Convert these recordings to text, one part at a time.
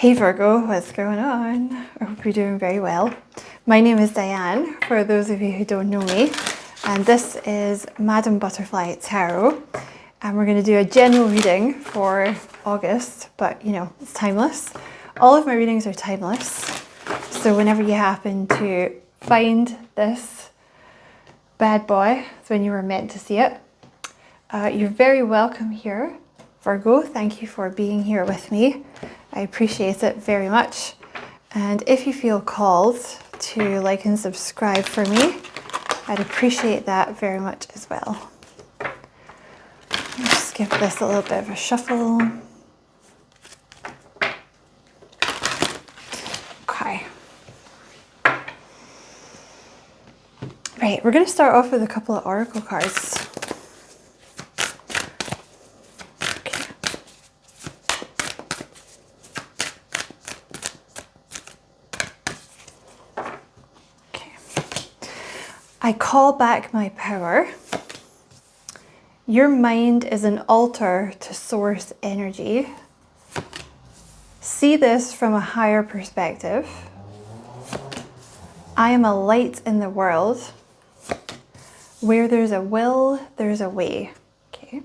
Hey Virgo, what's going on? I hope you're doing very well. My name is Diane, for those of you who don't know me, and this is Madam Butterfly Tarot, and we're going to do a general reading for August, but you know, it's timeless. All of my readings are timeless, so whenever you happen to find this bad boy, it's when you were meant to see it. You're very welcome here, Virgo. Thank you for being here with me. I appreciate it very much. And if you feel called to like and subscribe for me, I'd appreciate that very much as well. Just give this a little bit of a shuffle. Okay. Right, we're going to start off with a couple of oracle cards. I call back my power. Your mind is an altar to source energy. See this from a higher perspective. I am a light in the world. Where there's a will, there's a way. Okay.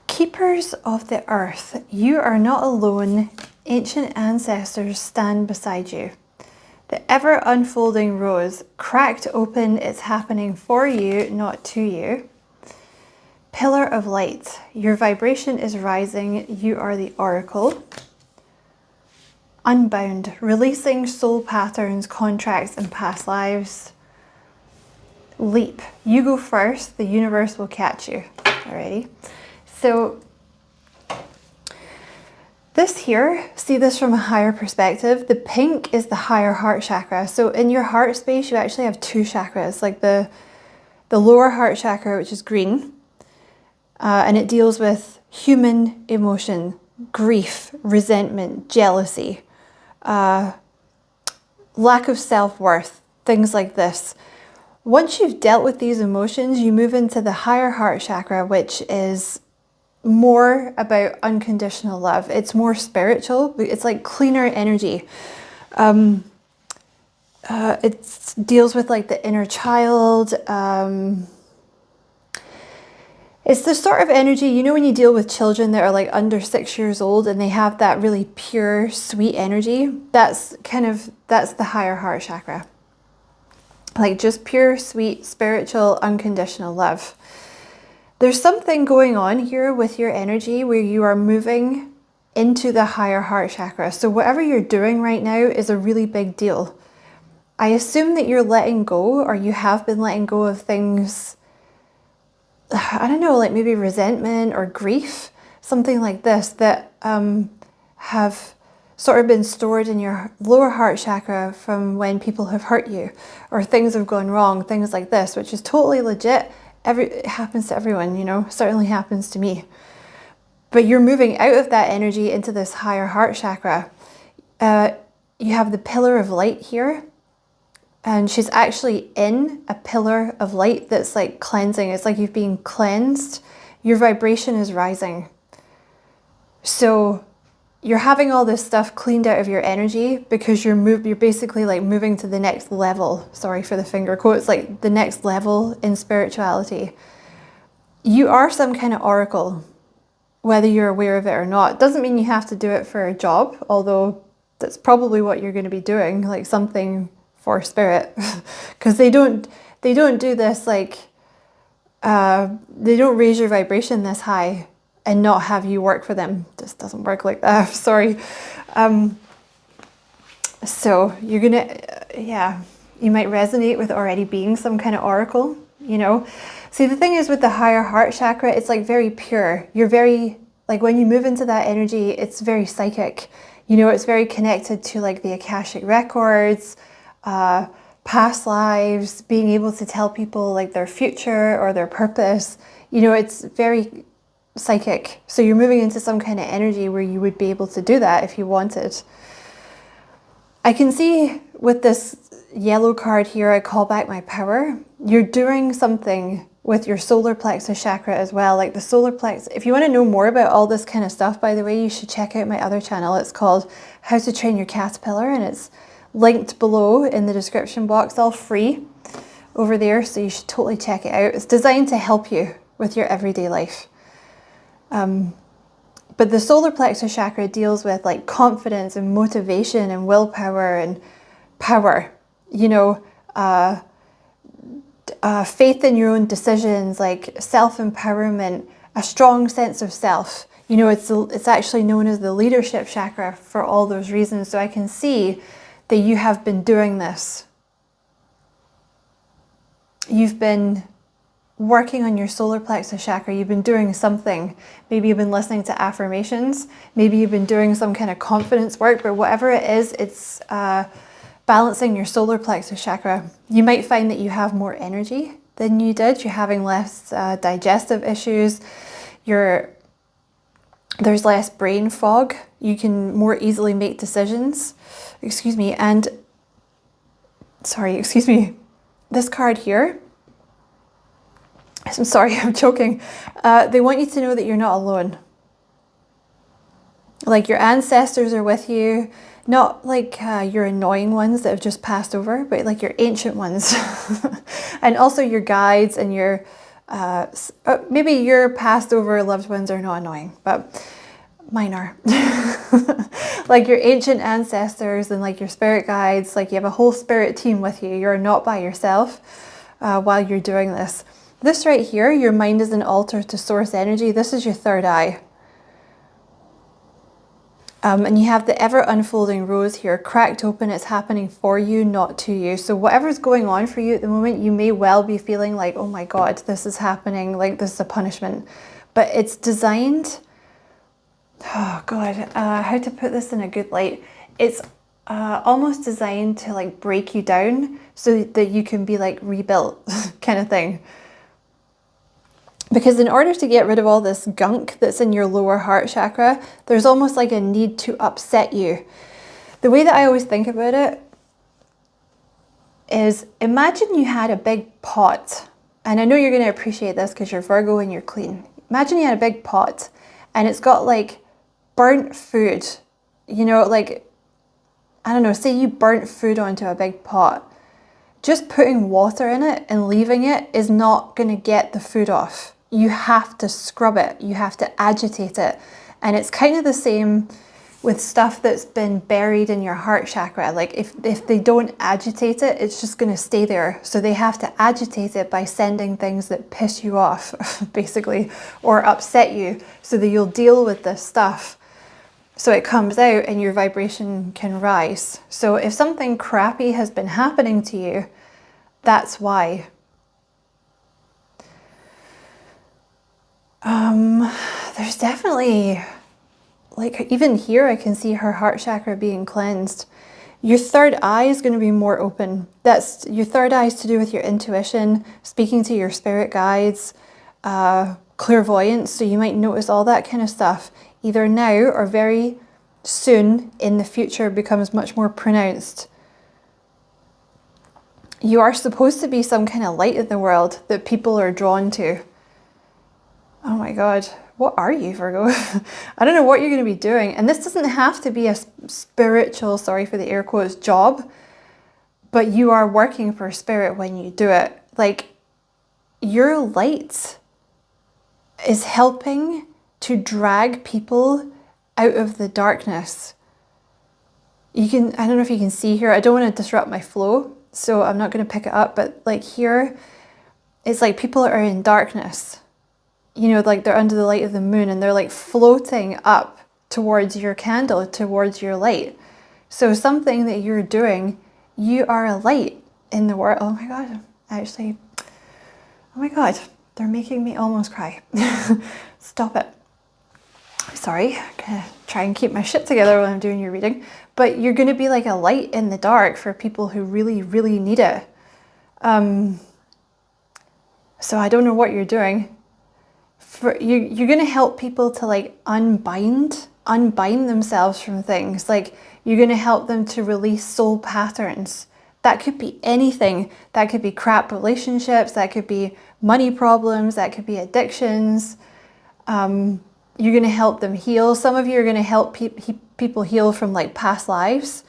Keepers of the earth, you are not alone. Ancient ancestors stand beside you. The ever unfolding rose, cracked open, it's happening for you, not to you. Pillar of light, your vibration is rising. You are the oracle. Unbound, releasing soul patterns, contracts, and past lives. Leap, you go first. The universe will catch you. Alrighty. So this here, see this from a higher perspective. The pink is the higher heart chakra. So in your heart space, you actually have two chakras, like the lower heart chakra, which is green, and it deals with human emotion, grief, resentment, jealousy, lack of self-worth, things like this. Once you've dealt with these emotions, you move into the higher heart chakra, which is more about unconditional love. It's more spiritual. It's like cleaner energy. It deals with like the inner child. It's the sort of energy, you know, when you deal with children that are like under 6 years old and they have that really pure, sweet energy. That's the higher heart chakra. Like just pure, sweet, spiritual, unconditional love. There's something going on here with your energy where you are moving into the higher heart chakra. So whatever you're doing right now is a really big deal. I assume that you're letting go, or you have been letting go of things, I don't know, like maybe resentment or grief, something like this, that have sort of been stored in your lower heart chakra from when people have hurt you or things have gone wrong, things like this, which is totally legit. It happens to everyone, you know, certainly happens to me. But you're moving out of that energy into this higher heart chakra. You have the pillar of light here, and she's actually in a pillar of light that's like cleansing. It's like you've been cleansed. Your vibration is rising. So you're having all this stuff cleaned out of your energy because you're basically like moving to the next level. Sorry for the finger quotes, like the next level in spirituality. You are some kind of oracle, whether you're aware of it or not. Doesn't mean you have to do it for a job, although that's probably what you're going to be doing, like something for spirit, because they don't do this like they don't raise your vibration this high and not have you work for them. Just doesn't work like that. Sorry. So you're gonna, you might resonate with already being some kind of oracle, you know. See, the thing is with the higher heart chakra, it's like very pure. You're very, like when you move into that energy, it's very psychic. You know, it's very connected to like the Akashic records, past lives, being able to tell people like their future or their purpose. You know, it's very psychic. So you're moving into some kind of energy where you would be able to do that if you wanted. I can see with this yellow card here, I call back my power. You're doing something with your solar plexus chakra as well. Like the solar plexus, if you want to know more about all this kind of stuff, by the way, you should check out my other channel. It's called How to Train Your Caterpillar, and it's linked below in the description box, all free over there. So you should totally check it out. It's designed to help you with your everyday life. But the solar plexus chakra deals with like confidence and motivation and willpower and power, you know, faith in your own decisions, like self-empowerment, a strong sense of self. You know, it's actually known as the leadership chakra for all those reasons. So I can see that you have been doing this. You've been working on your solar plexus chakra. You've been doing something. Maybe you've been listening to affirmations. Maybe you've been doing some kind of confidence work, but whatever it is, it's balancing your solar plexus chakra. You might find that you have more energy than you did. You're having less digestive issues. There's less brain fog. You can more easily make decisions. Excuse me. And sorry, excuse me. This card here, I'm sorry, I'm choking. They want you to know that you're not alone. Like your ancestors are with you, not like your annoying ones that have just passed over, but like your ancient ones. And also your guides and your, maybe your passed over loved ones are not annoying, but mine are. Like your ancient ancestors and like your spirit guides, like you have a whole spirit team with you. You're not by yourself while you're doing this. This right here, your mind is an altar to source energy. This is your third eye. And you have the ever unfolding rose here, cracked open. It's happening for you, not to you. So whatever's going on for you at the moment, you may well be feeling like, oh my God, this is happening, like this is a punishment. But it's designed, oh God, how to put this in a good light. It's almost designed to like break you down so that you can be like rebuilt kind of thing. Because in order to get rid of all this gunk that's in your lower heart chakra, there's almost like a need to upset you. The way that I always think about it is, imagine you had a big pot, and I know you're going to appreciate this because you're Virgo and you're clean. Imagine you had a big pot and it's got like burnt food, you know, like, I don't know, say you burnt food onto a big pot. Just putting water in it and leaving it is not going to get the food off. You have to scrub it. You have to agitate it. And it's kind of the same with stuff that's been buried in your heart chakra. Like if they don't agitate it, it's just going to stay there. So they have to agitate it by sending things that piss you off, basically, or upset you, so that you'll deal with this stuff. So it comes out and your vibration can rise. So if something crappy has been happening to you, that's why. There's definitely, like even here, I can see her heart chakra being cleansed. Your third eye is going to be more open. That's your third eye is to do with your intuition, speaking to your spirit guides, clairvoyance. So you might notice all that kind of stuff either now or very soon in the future becomes much more pronounced. You are supposed to be some kind of light in the world that people are drawn to. Oh my God, what are you, Virgo? I don't know what you're going to be doing. And this doesn't have to be a spiritual, sorry for the air quotes, job, but you are working for spirit when you do it. Like your light is helping to drag people out of the darkness. You can, I don't know if you can see here, I don't want to disrupt my flow, so I'm not going to pick it up, but like here, it's like people are in darkness. You know, like they're under the light of the moon and they're like floating up towards your candle, towards your light. So something that you're doing, you are a light in the world. Oh my God, actually, oh my God, they're making me almost cry. Stop it. Sorry, I'm gonna try and keep my shit together while I'm doing your reading. But you're gonna be like a light in the dark for people who really, really need it. So I don't know what you're doing. You're going to help people to like unbind themselves from things. Like you're going to help them to release soul patterns. That could be anything. That could be crap relationships. That could be money problems. That could be addictions. You're going to help them heal. Some of you are going to help people heal from like past lives.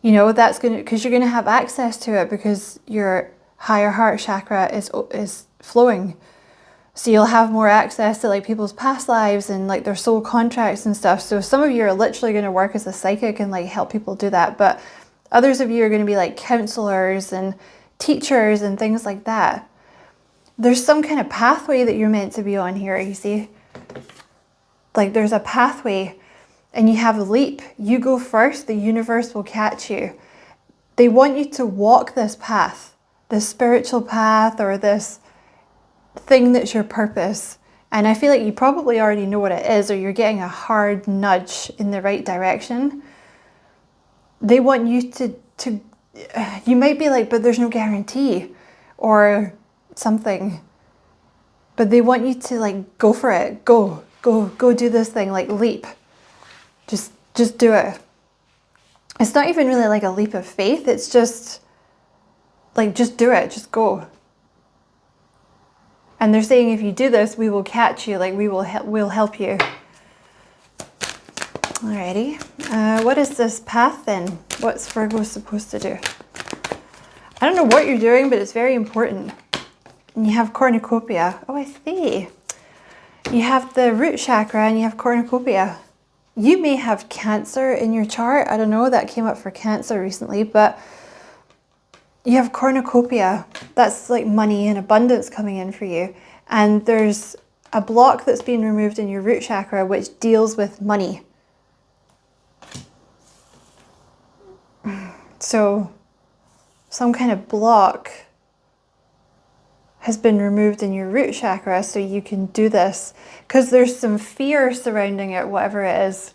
You know, that's going to, because you're going to have access to it because your higher heart chakra is flowing. So you'll have more access to like people's past lives and like their soul contracts and stuff. So some of you are literally going to work as a psychic and like help people do that. But others of you are going to be like counselors and teachers and things like that. There's some kind of pathway that you're meant to be on here, you see? Like there's a pathway and you have a leap. You go first, the universe will catch you. They want you to walk this path, this spiritual path or this thing that's your purpose. And I feel like you probably already know what it is, or you're getting a hard nudge in the right direction. They want you to you might be like, but there's no guarantee or something. But they want you to like go for it. Go do this thing, like leap. Just do it. It's not even really like a leap of faith. It's just like, just do it. Just go. And they're saying, if you do this, we will catch you. Like we'll help you. Alrighty. What is this path then? What's Virgo supposed to do? I don't know what you're doing, but it's very important. And you have cornucopia. Oh, I see. You have the root chakra and you have cornucopia. You may have Cancer in your chart. I don't know, that came up for Cancer recently, but you have cornucopia. That's like money and abundance coming in for you. And there's a block that's been removed in your root chakra which deals with money. So some kind of block has been removed in your root chakra so you can do this. Because there's some fear surrounding it, whatever it is.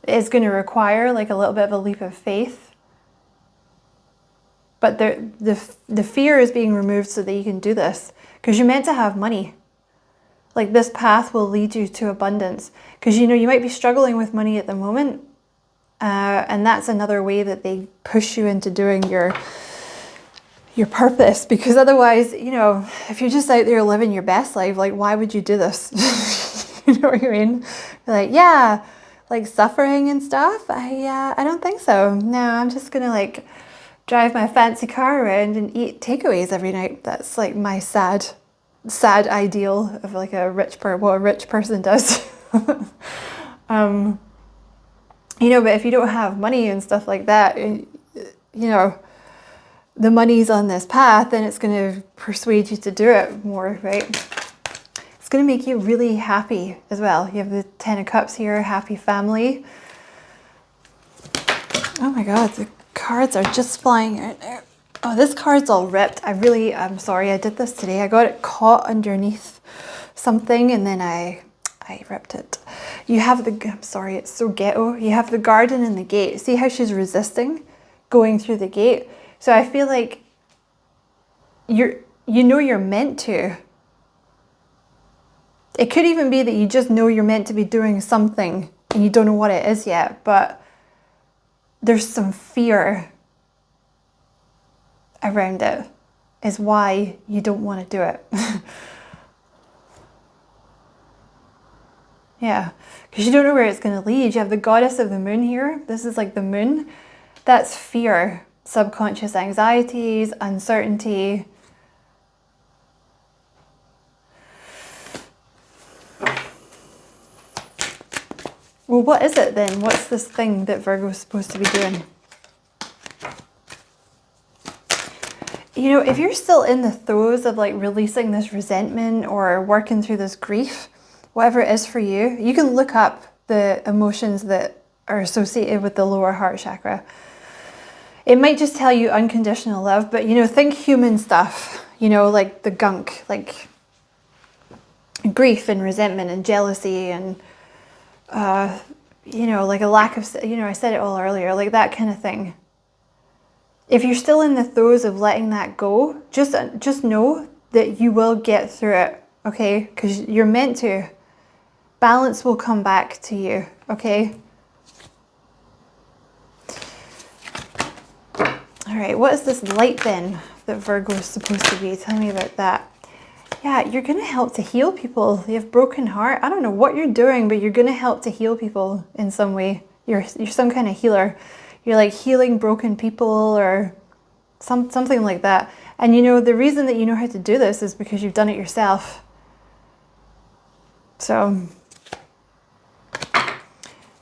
It's going to require like a little bit of a leap of faith. But the fear is being removed so that you can do this. Because you're meant to have money. Like this path will lead you to abundance. Because you know, you might be struggling with money at the moment. And that's another way that they push you into doing your purpose. Because otherwise, you know, if you're just out there living your best life, like why would you do this? You know what I mean? Like, yeah, like suffering and stuff. I don't think so. No, I'm just gonna like drive my fancy car around and eat takeaways every night. That's like my sad ideal of like what a rich person does. You know, but if you don't have money and stuff like that, you know, the money's on this path, then it's going to persuade you to do it more, right? It's going to make you really happy as well. You have the 10 of Cups here, happy family. Oh my God, the cards are just flying out there. Oh, this card's all ripped. I'm sorry I did this today. I got it caught underneath something and then I ripped it. You have I'm sorry, it's so ghetto. You have the garden and the gate. See how she's resisting going through the gate? So I feel like you're meant to. It could even be that you just know you're meant to be doing something and you don't know what it is yet, but there's some fear around it is why you don't want to do it. Yeah, because you don't know where it's going to lead. You have the goddess of the moon here. This is like the moon. That's fear, subconscious anxieties, uncertainty. Well, what is it then? What's this thing that Virgo is supposed to be doing? You know, if you're still in the throes of like releasing this resentment or working through this grief, whatever it is for you, you can look up the emotions that are associated with the lower heart chakra. It might just tell you unconditional love, but you know, think human stuff, you know, like the gunk, like grief and resentment and jealousy and, you know, like a lack of, you know, I said it all earlier, like that kind of thing. If you're still in the throes of letting that go, just know that you will get through it, okay? Because you're meant to. Balance will come back to you, okay? All right, what is this light then that Virgo is supposed to be? Tell me about that. Yeah, you're going to help to heal people. You have broken heart. I don't know what you're doing, but you're going to help to heal people in some way. You're some kind of healer. You're like healing broken people or something like that. And you know, the reason that you know how to do this is because you've done it yourself. So,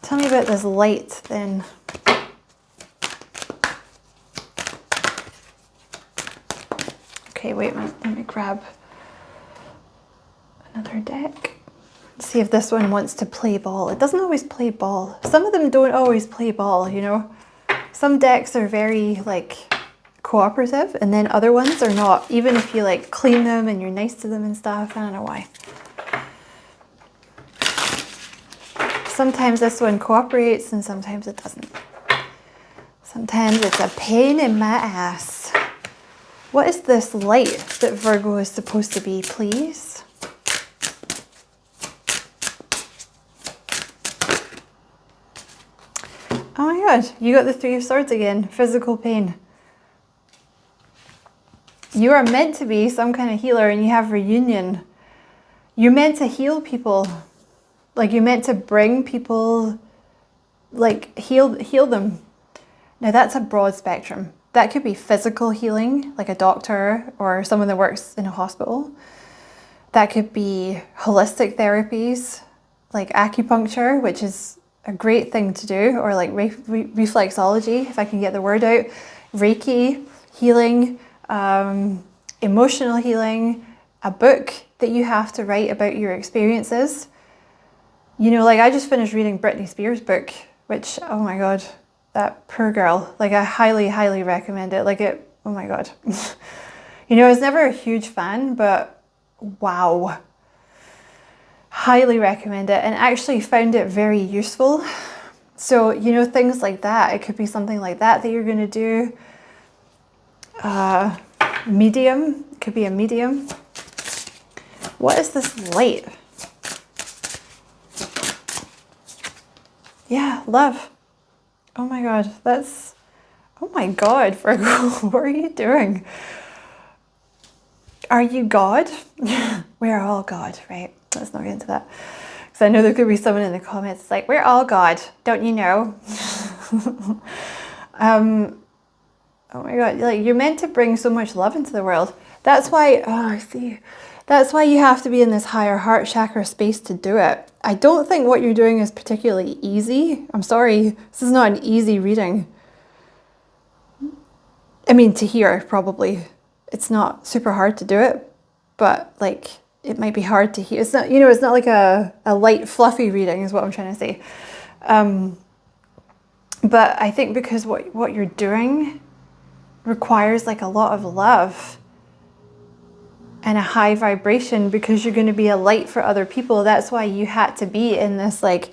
tell me about this light then. Okay, wait a minute. Let me grab another deck. Let's see if this one wants to play ball. It doesn't always play ball. Some of them don't always play ball, you know. Some decks are very like cooperative and then other ones are not. Even if you like clean them and you're nice to them and stuff. I don't know why. Sometimes this one cooperates and sometimes it doesn't. Sometimes it's a pain in my ass. What is this light that Virgo is supposed to be, please? Oh my God, you got the Three of Swords again. Physical pain. You are meant to be some kind of healer and you have reunion. You're meant to heal people. Like you're meant to bring people, like heal them. Now that's a broad spectrum. That could be physical healing, like a doctor or someone that works in a hospital. That could be holistic therapies, like acupuncture, which is a great thing to do, or like reflexology, if I can get the word out. Reiki, healing, emotional healing, a book that you have to write about your experiences. You know, like I just finished reading Britney Spears' book, which, oh my God, that poor girl. Like I highly, highly recommend it. Like it, oh my God. You know, I was never a huge fan, but wow. Highly recommend it and actually found it very useful. So, you know, things like that. It could be something like that that you're going to do. Medium. It could be a medium. What is this light? Yeah, love. Oh my God, that's... Oh my God, Virgo, what are you doing? Are you God? We're all God, right? Let's not get into that. Because I know there could be someone in the comments like, we're all God, don't you know? Oh my God, like you're meant to bring so much love into the world. That's why, oh, I see. That's why you have to be in this higher heart chakra space to do it. I don't think what you're doing is particularly easy. I'm sorry, this is not an easy reading. I mean, to hear, probably. It's not super hard to do it, but like, it might be hard to hear. It's not, you know, it's not like a light, fluffy reading is what I'm trying to say. But I think because what you're doing requires like a lot of love and a high vibration, because you're going to be a light for other people. That's why you had to be in this like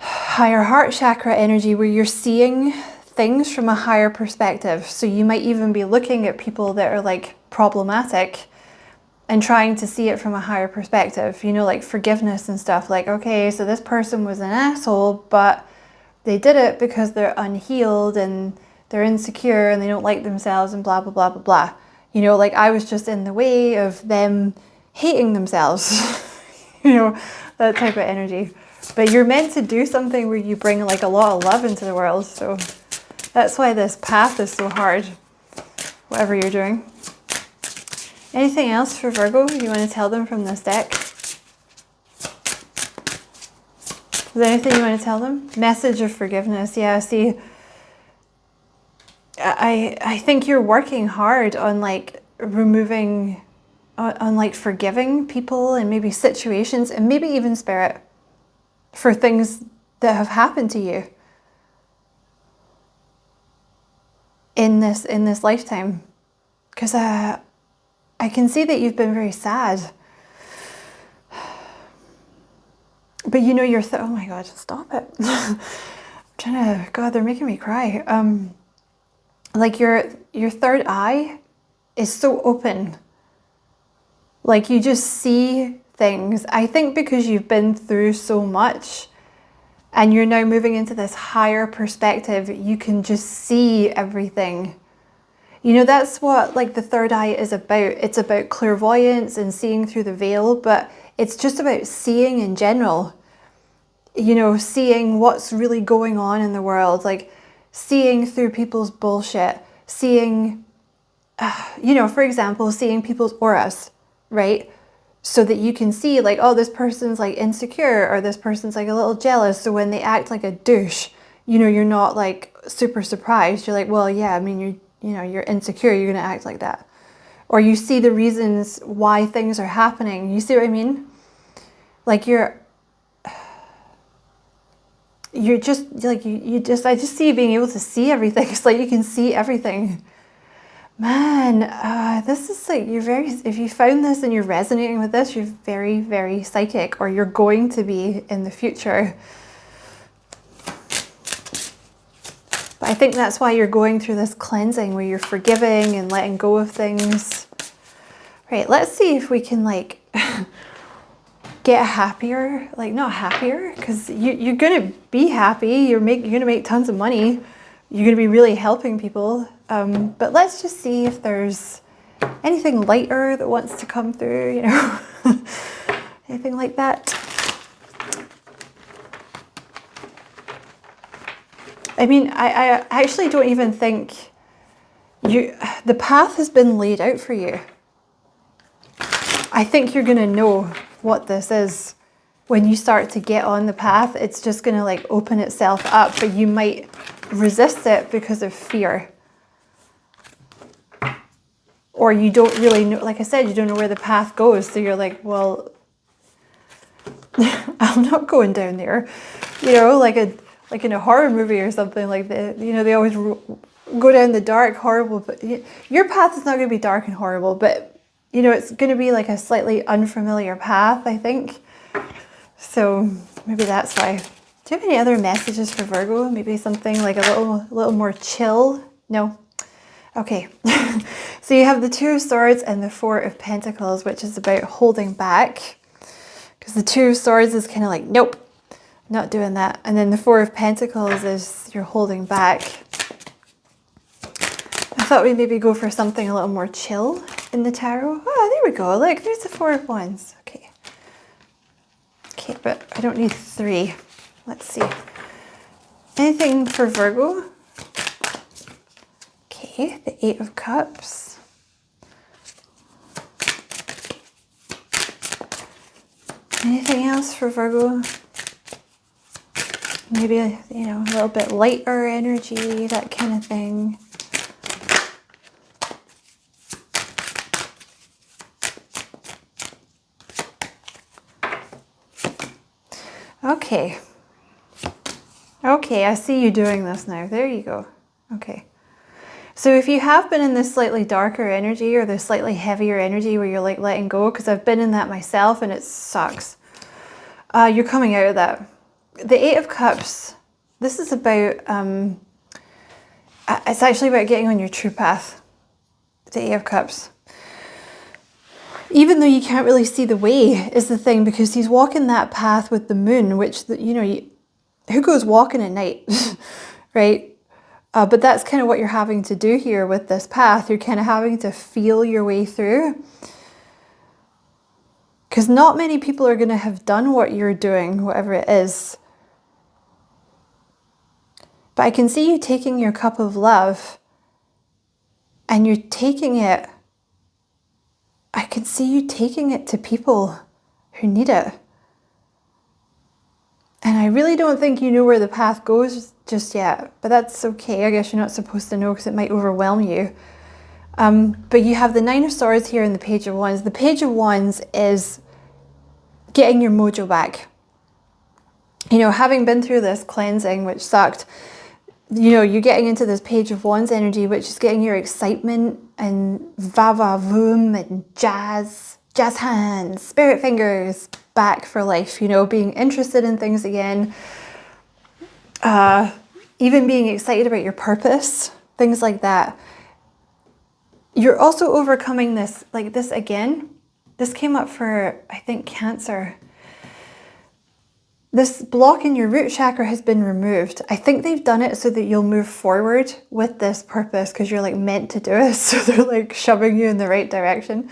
higher heart chakra energy where you're seeing things from a higher perspective. So you might even be looking at people that are like problematic and trying to see it from a higher perspective, you know, like forgiveness and stuff. Like, okay, so this person was an asshole, but they did it because they're unhealed and they're insecure and they don't like themselves and blah, blah, blah, blah, blah. You know, like I was just in the way of them hating themselves, you know, that type of energy. But you're meant to do something where you bring like a lot of love into the world. So that's why this path is so hard, whatever you're doing. Anything else for Virgo you want to tell them from this deck? Is there anything you want to tell them? Message of forgiveness. Yeah, see, I think you're working hard on like removing, on like forgiving people and maybe situations and maybe even spirit for things that have happened to you in this lifetime. Because I can see that you've been very sad. But you know, oh my God, stop it. I'm trying to, God, they're making me cry. Like your third eye is so open. Like you just see things. I think because you've been through so much and you're now moving into this higher perspective, you can just see everything. You know, that's what like the third eye is about. It's about clairvoyance and seeing through the veil, but it's just about seeing in general. You know, seeing what's really going on in the world, like seeing through people's bullshit, seeing, you know, for example, seeing people's auras, right? So that you can see like, oh, this person's like insecure or this person's like a little jealous. So when they act like a douche, you know, you're not like super surprised. You're like, well, yeah, I mean, you're insecure. You're going to act like that. Or you see the reasons why things are happening. You see what I mean? Like you're just like, I just see you being able to see everything. It's like you can see everything. Man, this is like, if you found this and you're resonating with this, you're very, very psychic, or you're going to be in the future. But I think that's why you're going through this cleansing where you're forgiving and letting go of things. Right, let's see if we can like get happier, like not happier, because you're going to be happy, you're going to make tons of money, you're going to be really helping people. But let's just see if there's anything lighter that wants to come through, you know, anything like that. I mean, I actually don't even think the path has been laid out for you. I think you're going to know what this is when you start to get on the path. It's just going to like open itself up, but you might resist it because of fear. Or you don't really know, like I said, you don't know where the path goes. So you're like, well, I'm not going down there. You know, like in a horror movie or something, like they always go down the dark, horrible, but your path is not going to be dark and horrible, but you know, it's going to be like a slightly unfamiliar path, I think. So maybe that's why. Do you have any other messages for Virgo? Maybe something like a little more chill? No? Okay. So you have the Two of Swords and the Four of Pentacles, which is about holding back. Because the Two of Swords is kind of like, nope, not doing that. And then the Four of Pentacles is you're holding back. I thought we'd maybe go for something a little more chill in the tarot. Oh, there we go. Look, there's the Four of Wands. Okay. Okay, but I don't need three. Let's see. Anything for Virgo? Okay, the Eight of Cups. Anything else for Virgo? Maybe, you know, a little bit lighter energy, that kind of thing. Okay. Okay, I see you doing this now. There you go. Okay. So if you have been in this slightly darker energy or this slightly heavier energy where you're like letting go, because I've been in that myself and it sucks, you're coming out of that. The Eight of Cups, this is about, it's actually about getting on your true path. The Eight of Cups. Even though you can't really see the way is the thing, because he's walking that path with the moon, which, you know, who goes walking at night, right? But that's kind of what you're having to do here with this path. You're kind of having to feel your way through. Because not many people are going to have done what you're doing, whatever it is. But I can see you taking your cup of love and you're taking it. I can see you taking it to people who need it. And I really don't think you know where the path goes just yet, but that's okay. I guess you're not supposed to know because it might overwhelm you. But you have the Nine of Swords here and the Page of Wands. The Page of Wands is getting your mojo back. You know, having been through this cleansing, which sucked, you know, you're getting into this Page of Wands energy, which is getting your excitement and va-va-voom and jazz hands, spirit fingers back for life, you know, being interested in things again, even being excited about your purpose, things like that. You're also overcoming this, like this again, This came up for, I think, Cancer. This block in your root chakra has been removed. I think they've done it so that you'll move forward with this purpose because you're like meant to do it. So they're like shoving you in the right direction.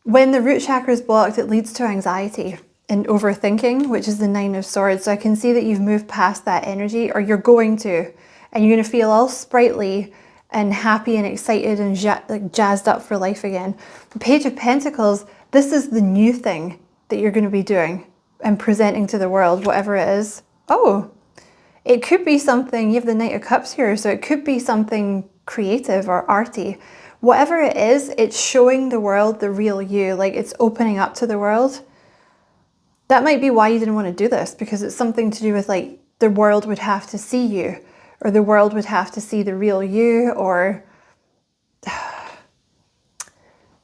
When the root chakra is blocked, it leads to anxiety and overthinking, which is the 9 of Swords. So I can see that you've moved past that energy, or you're going to, and you're going to feel all sprightly and happy and excited and like jazzed up for life again. The Page of Pentacles, this is the new thing that you're going to be doing and presenting to the world, whatever it is. Oh, it could be something, you have the Knight of Cups here, so it could be something creative or arty. Whatever it is, it's showing the world the real you, like it's opening up to the world. That might be why you didn't want to do this, because it's something to do with like the world would have to see you, or the world would have to see the real you, or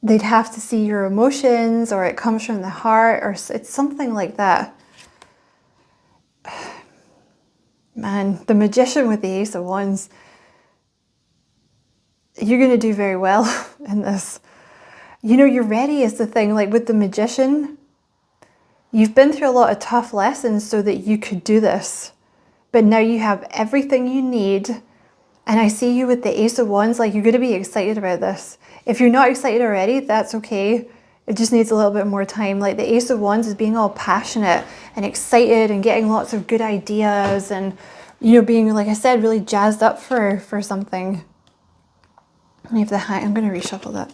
they'd have to see your emotions, or it comes from the heart, or it's something like that. Man, the Magician with the Ace of Wands, you're going to do very well in this. You know, you're ready is the thing. Like with the Magician, you've been through a lot of tough lessons so that you could do this. But now you have everything you need. And I see you with the Ace of Wands, like you're going to be excited about this. If you're not excited already, that's okay. It just needs a little bit more time. Like the Ace of Wands is being all passionate and excited and getting lots of good ideas and, you know, being, like I said, really jazzed up for something. I have the high. I'm going to reshuffle that.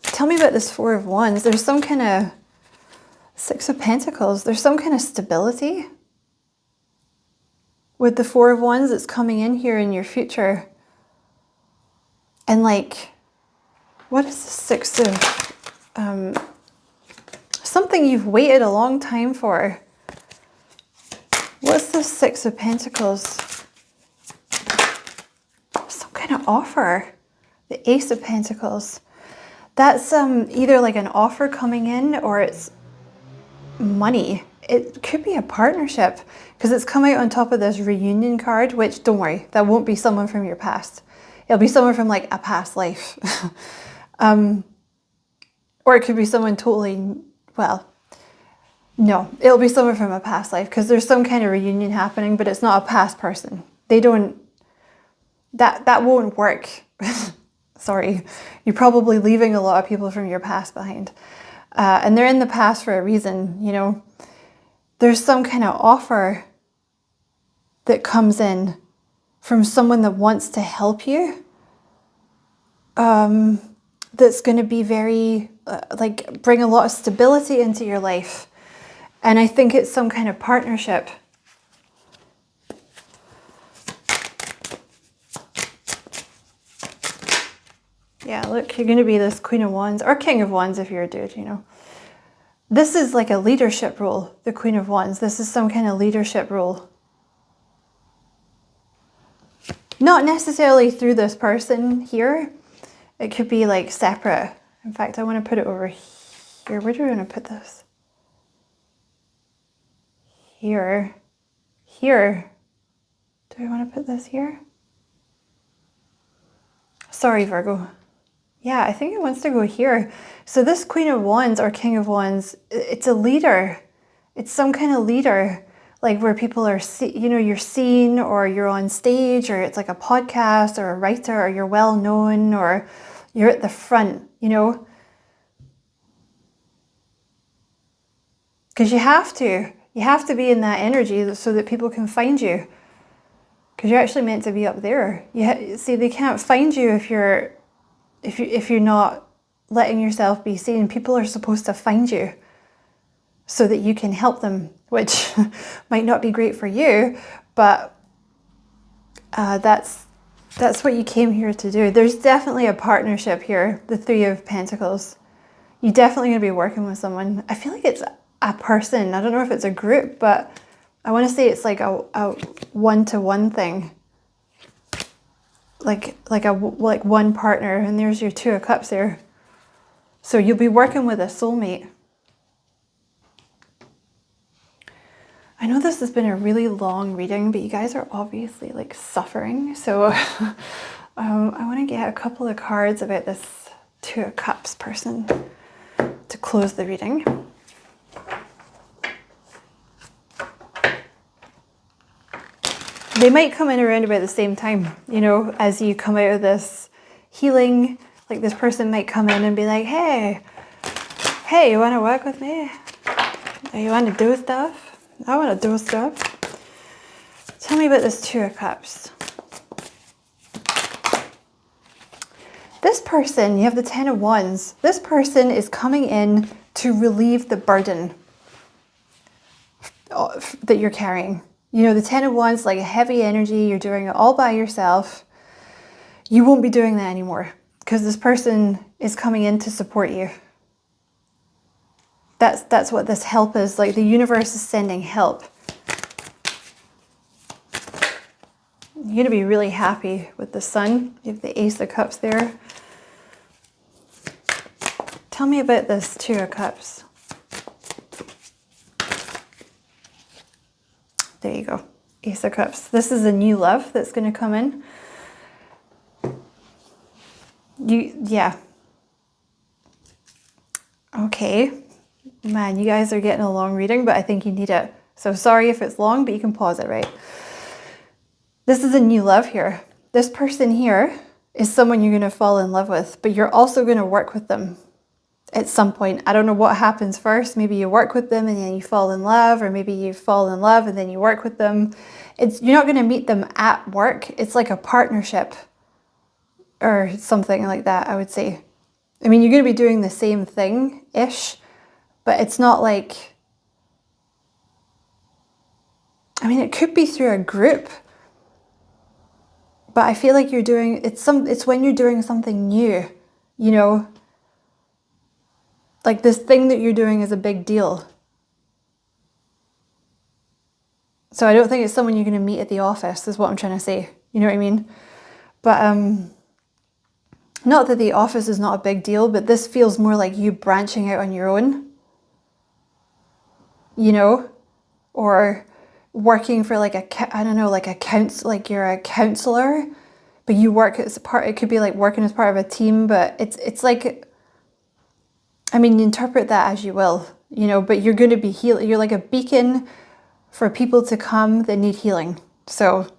Tell me about this Four of Wands. There's some kind of Six of Pentacles. There's some kind of stability with the Four of Wands that's coming in here in your future. And like, what is the Six of... something you've waited a long time for. What's the Six of Pentacles? Some kind of offer. The Ace of Pentacles. That's either like an offer coming in, or it's money. It could be a partnership, because it's come out on top of this reunion card, which, don't worry, that won't be someone from your past. It'll be someone from like a past life. Or it could be someone totally, well, no, it'll be someone from a past life, because there's some kind of reunion happening, but it's not a past person. They don't, that won't work. Sorry, you're probably leaving a lot of people from your past behind. And they're in the past for a reason, you know. There's some kind of offer that comes in from someone that wants to help you. That's going to be very, like, bring a lot of stability into your life. And I think it's some kind of partnership. Yeah, look, you're going to be this Queen of Wands, or King of Wands if you're a dude, you know. This is like a leadership role, the Queen of Wands. This is some kind of leadership role. Not necessarily through this person here. It could be like separate. In fact, I want to put it over here. Where do we want to put this? Here. Here. Do I want to put this here? Sorry, Virgo. Yeah, I think it wants to go here. So this Queen of Wands or King of Wands, it's a leader. It's some kind of leader, like where people are, you know, you're seen, or you're on stage, or it's like a podcast or a writer, or you're well known, or you're at the front, you know. Because you have to be in that energy so that people can find you. Because you're actually meant to be up there. See, they can't find you if you're not letting yourself be seen. People are supposed to find you so that you can help them, which might not be great for you, but that's what you came here to do. There's definitely a partnership here, the Three of Pentacles. You're definitely going to be working with someone. I feel like it's a person. I don't know if it's a group, but I want to say it's like a one-to-one thing. Like one partner, and there's your Two of Cups there. So you'll be working with a soulmate. I know this has been a really long reading, but you guys are obviously like suffering. So I want to get a couple of cards about this Two of Cups person. to close the reading. They might come in around about the same time, you know, as you come out of this healing. Like this person might come in and be like, hey, you want to work with me? Or you want to do stuff? I want to do stuff. Tell me about this Two of Cups. This person, you have the Ten of Wands. This person is coming in to relieve the burden that you're carrying. You know, the Ten of Wands, like a heavy energy, you're doing it all by yourself. You won't be doing that anymore because this person is coming in to support you. That's what this help is. Like the universe is sending help. You're going to be really happy with the Sun. You have the Ace of Cups there. Tell me about this Two of Cups. There you go. Ace of Cups. This is a new love that's going to come in. Yeah. Okay. Man, you guys are getting a long reading, but I think you need it. So sorry if it's long, but you can pause it, right? This is a new love here. This person here is someone you're going to fall in love with, but you're also going to work with them at some point. I don't know what happens first. Maybe you work with them and then you fall in love, or maybe you fall in love and then you work with them. You're not going to meet them at work. It's like a partnership or something like that, I would say. I mean, you're going to be doing the same thing-ish, but it's not like, I mean, it could be through a group, but I feel like you're doing, it's when you're doing something new, you know, like this thing that you're doing is a big deal. So I don't think it's someone you're going to meet at the office, is what I'm trying to say. You know what I mean? But not that the office is not a big deal, but this feels more like you branching out on your own, you know, or working for like I don't know, like a counsel, like you're a counselor, but you work as part. It could be like working as part of a team, but it's like, I mean, interpret that as you will, you know. But you're going to be healing. You're like a beacon for people to come that need healing. So,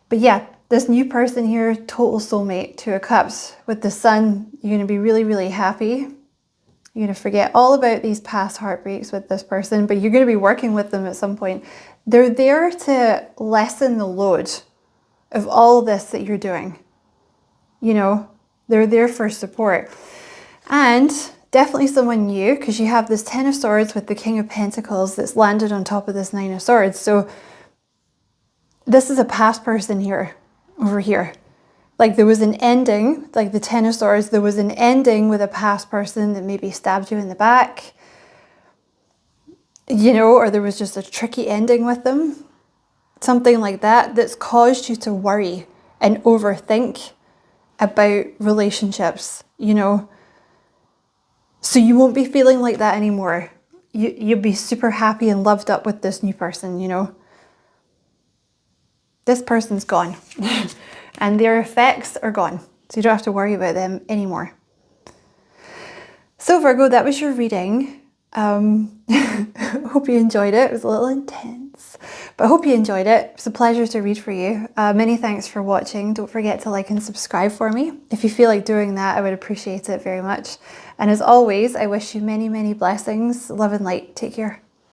but yeah, this new person here, total soulmate, Two of Cups with the Sun. You're going to be really, really happy. You're going to forget all about these past heartbreaks with this person, but you're going to be working with them at some point. They're there to lessen the load of all this that you're doing. You know, they're there for support. And definitely someone new, because you have this Ten of Swords with the King of Pentacles that's landed on top of this Nine of Swords. So this is a past person here, over here. Like there was an ending, like the Ten of Swords, there was an ending with a past person that maybe stabbed you in the back, you know, or there was just a tricky ending with them. Something like that that's caused you to worry and overthink about relationships, you know. So you won't be feeling like that anymore. You'll be super happy and loved up with this new person, you know. This person's gone and their effects are gone. So you don't have to worry about them anymore. So Virgo, that was your reading. Hope you enjoyed it. It was a little intense, but I hope you enjoyed it. It's a pleasure to read for you. Many thanks for watching. Don't forget to like and subscribe for me. If you feel like doing that, I would appreciate it very much. And as always, I wish you many, many blessings, love and light. Take care.